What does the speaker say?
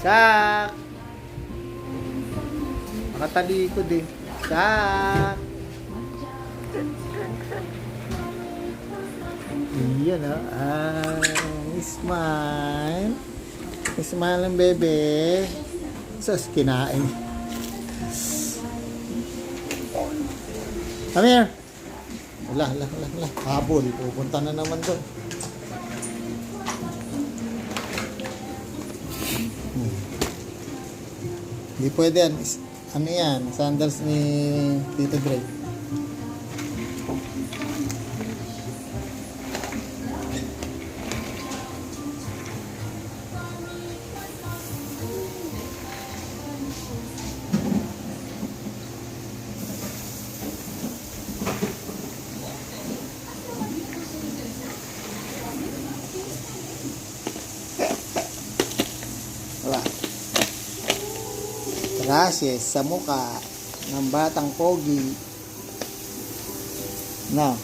Sak! Nakatalikod eh. Sak! Iyan o. Smile. Smile ng bebe. Sus, kinain. Come here. Wala. Habol. Pupunta na naman doon. Hindi pwede yan. Ano yan? Sandals ni Tito Dre. Wala. Rashes sa muka ng batang pogi. Na.